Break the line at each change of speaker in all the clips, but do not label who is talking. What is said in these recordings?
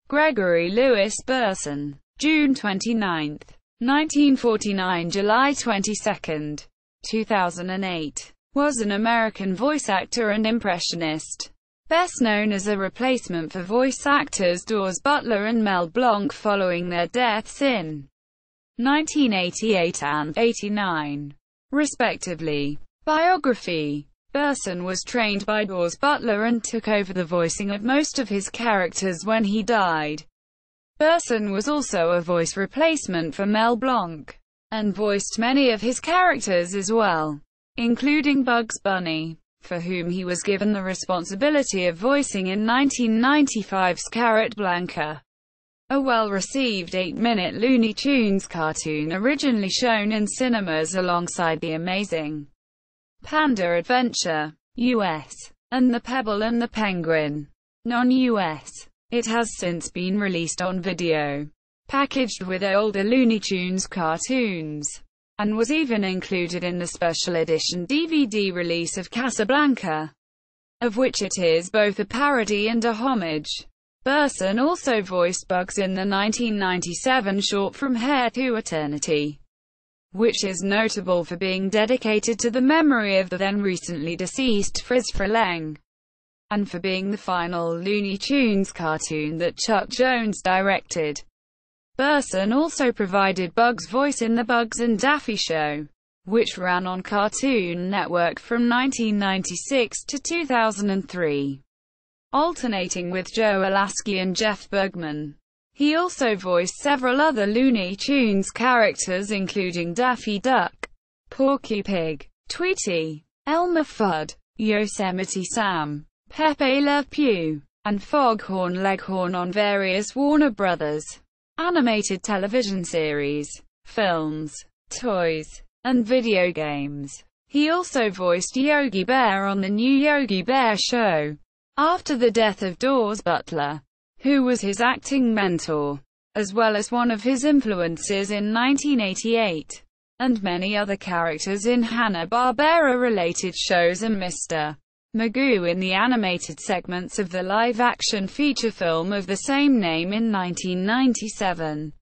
Gregory Lewis Burson, June 29, 1949 – July 22, 2008, was an American voice actor and impressionist. Best known as a replacement for voice actors Daws, Butler and Mel Blanc following their deaths in 1988 and 1989, respectively. Biography. Burson was trained by Daws, Butler and took over the voicing of most of his characters when he died. Burson was also a voice replacement for Mel Blanc, and voiced many of his characters as well, including Bugs Bunny, for whom he was given the responsibility of voicing in 1995's Carrot Blanca, a well-received 8-minute Looney Tunes cartoon originally shown in cinemas alongside The Amazing Panda Adventure, US, and The Pebble and the Penguin, non-US. It has since been released on video, packaged with older Looney Tunes cartoons, and was even included in the special edition DVD release of Casablanca, of which it is both a parody and a homage. Burson also voiced Bugs in the 1997 short From Here to Eternity, which is notable for being dedicated to the memory of the then recently deceased Friz Freleng, and for being the final Looney Tunes cartoon that Chuck Jones directed. Burson also provided Bugs' voice in The Bugs and Daffy Show, which ran on Cartoon Network from 1996 to 2003, alternating with Joe Alaskey and Jeff Bergman. He also voiced several other Looney Tunes characters including Daffy Duck, Porky Pig, Tweety, Elmer Fudd, Yosemite Sam, Pepe Le Pew, and Foghorn Leghorn on various Warner Brothers animated television series, films, toys, and video games. He also voiced Yogi Bear on the new Yogi Bear Show, after the death of Daws Butler, who was his acting mentor, as well as one of his influences in 1988, and many other characters in Hanna-Barbera related shows and Mr. Magoo in the animated segments of the live-action feature film of the same name in 1997,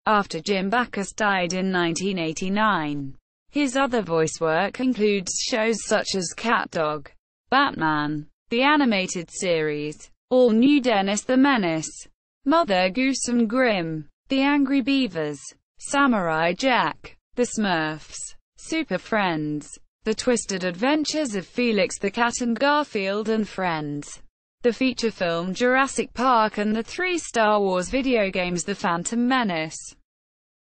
after Jim Backus died in 1989. His other voice work includes shows such as Cat Dog, Batman, the animated series, All New Dennis the Menace, Mother Goose and Grimm, The Angry Beavers, Samurai Jack, The Smurfs, Super Friends, The Twisted Adventures of Felix the Cat and Garfield and Friends, the feature film Jurassic Park and the 3 Star Wars video games The Phantom Menace,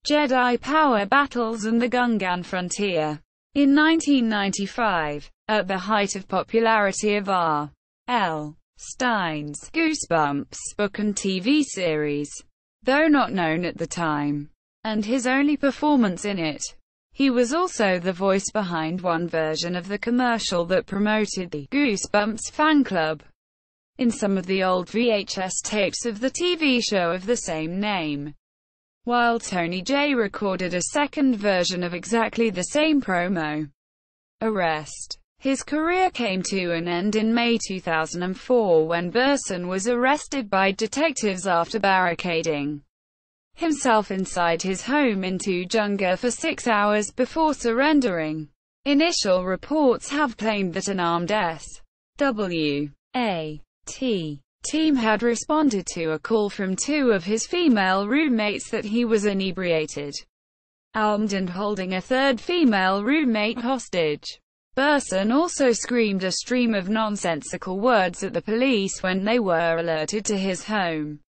Jedi Power Battles and The Gungan Frontier. In 1995, at the height of popularity of R.L. Stein's Goosebumps book and TV series, though not known at the time, and his only performance in it, he was also the voice behind one version of the commercial that promoted the Goosebumps fan club in some of the old VHS tapes of the TV show of the same name, while Tony J recorded a second version of exactly the same promo. Arrest. His career came to an end in May 2004 when Burson was arrested by detectives after barricading himself inside his home in Tujunga for 6 hours before surrendering. Initial reports have claimed that an armed SWAT team had responded to a call from 2 of his female roommates that he was inebriated, armed and holding a 3rd female roommate hostage. Burson also screamed a stream of nonsensical words at the police when they were alerted to his home.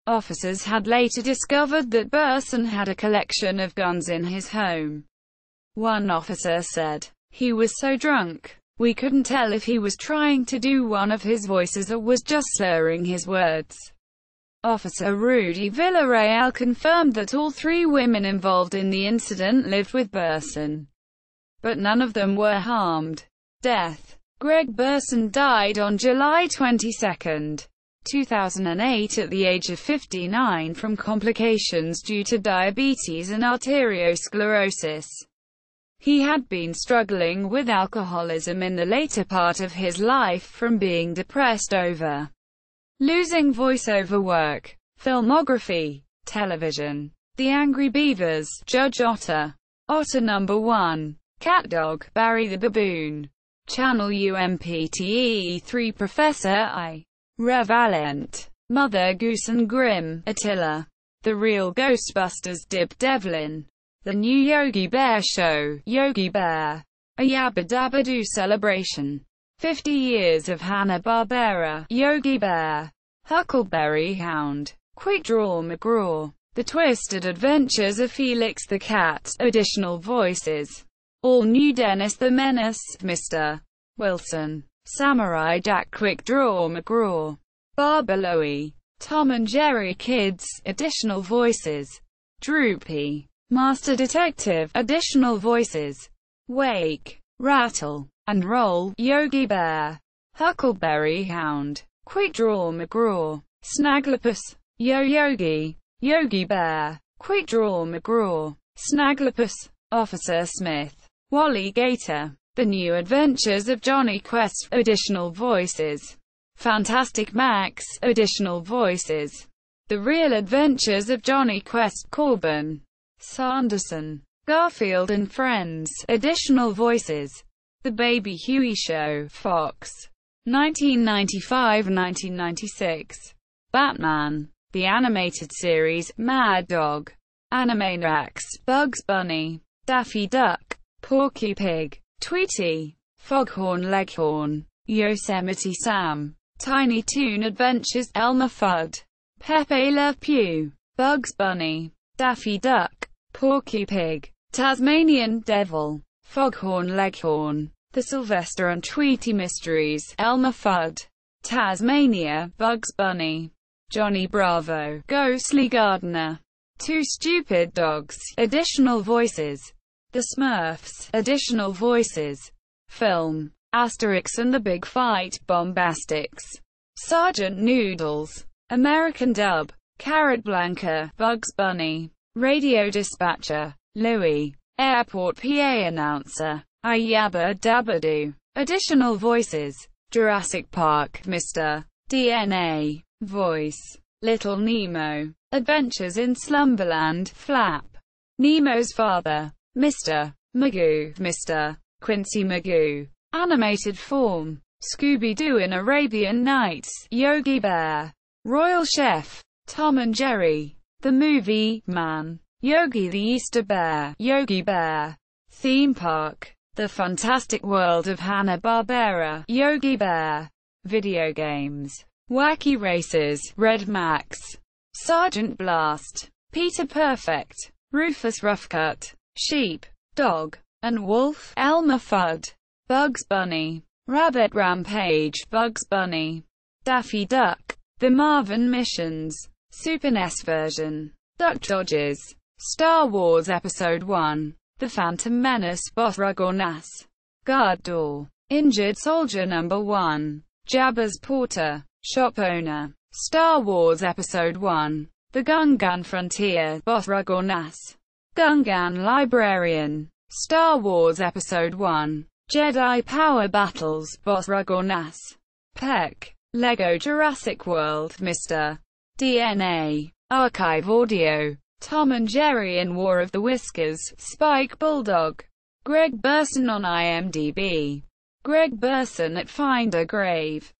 Officers had later discovered that Burson had a collection of guns in his home. One officer said, "He was so drunk, we couldn't tell if he was trying to do one of his voices or was just slurring his words." Officer Rudy Villarreal confirmed that all 3 women involved in the incident lived with Burson, but none of them were harmed. Death. Greg Burson died on July 22, 2008 at the age of 59 from complications due to diabetes and arteriosclerosis. He had been struggling with alcoholism in the later part of his life from being depressed over losing voiceover work. Filmography. Television. The Angry Beavers, Judge Otter. Otter Number 1. CatDog, Barry the Baboon. Channel UMPTE3 Professor I. Revalent. Mother Goose and Grimm, Attila. The Real Ghostbusters, Dib Devlin. The New Yogi Bear Show, Yogi Bear. A Yabba Dabba Doo Celebration. 50 Years of Hanna-Barbera, Yogi Bear. Huckleberry Hound. Quick Draw McGraw. The Twisted Adventures of Felix the Cat. Additional voices. All New Dennis the Menace, Mr. Wilson. Samurai Jack Quick Draw McGraw. Barbeloey. Tom and Jerry Kids. Additional voices. Droopy. Master Detective. Additional voices. Wake. Rattle. And Roll. Yogi Bear. Huckleberry Hound. Quick Draw McGraw. Snagglepuss. Yo-Yogi. Yogi Bear. Quick Draw McGraw. Snagglepuss. Officer Smith. Wally Gator. The New Adventures of Johnny Quest. Additional voices. Fantastic Max. Additional voices. The Real Adventures of Johnny Quest. Corbin. Sanderson. Garfield and Friends. Additional voices. The Baby Huey Show. Fox. 1995-1996. Batman. The Animated Series. Mad Dog. Animaniacs. Bugs Bunny. Daffy Duck. Porky Pig. Tweety. Foghorn Leghorn. Yosemite Sam. Tiny Toon Adventures. Elmer Fudd. Pepe Le Pew. Bugs Bunny. Daffy Duck. Porky Pig. Tasmanian Devil. Foghorn Leghorn. The Sylvester and Tweety Mysteries. Elmer Fudd. Tasmania. Bugs Bunny. Johnny Bravo. Ghostly Gardener. Two Stupid Dogs. Additional voices. The Smurfs. Additional voices. Film. Asterix and the Big Fight. Bombastics. Sergeant Noodles. American dub. Carrot Blanca. Bugs Bunny. Radio Dispatcher. Louie. Airport PA Announcer. Yabba Dabba Doo. Additional voices. Jurassic Park. Mr. DNA. Voice. Little Nemo. Adventures in Slumberland. Flap. Nemo's father. Mr. Magoo. Mr. Quincy Magoo. Animated form. Scooby-Doo in Arabian Nights. Yogi Bear. Royal Chef. Tom and Jerry. The Movie Man. Yogi the Easter Bear. Yogi Bear. Theme Park. The Fantastic World of Hanna-Barbera. Yogi Bear. Video games. Wacky Races. Red Max. Sergeant Blast. Peter Perfect. Rufus Roughcut. Sheep. Dog. And Wolf. Elmer Fudd. Bugs Bunny. Rabbit Rampage. Bugs Bunny. Daffy Duck. The Marvin Missions. Super NES version. Duck Dodgers. Star Wars Episode 1. The Phantom Menace. Boss Rugornas. Guard Door. Injured Soldier Number 1. Jabba's Porter. Shop Owner. Star Wars Episode 1. The Gungan Frontier. Boss Rugornas. Gungan Librarian. Star Wars Episode 1. Jedi Power Battles. Boss Rugornas. Peck. Lego Jurassic World. Mr. DNA. Archive Audio. Tom and Jerry in War of the Whiskers. Spike Bulldog. Greg Burson on IMDb. Greg Burson at Find a Grave.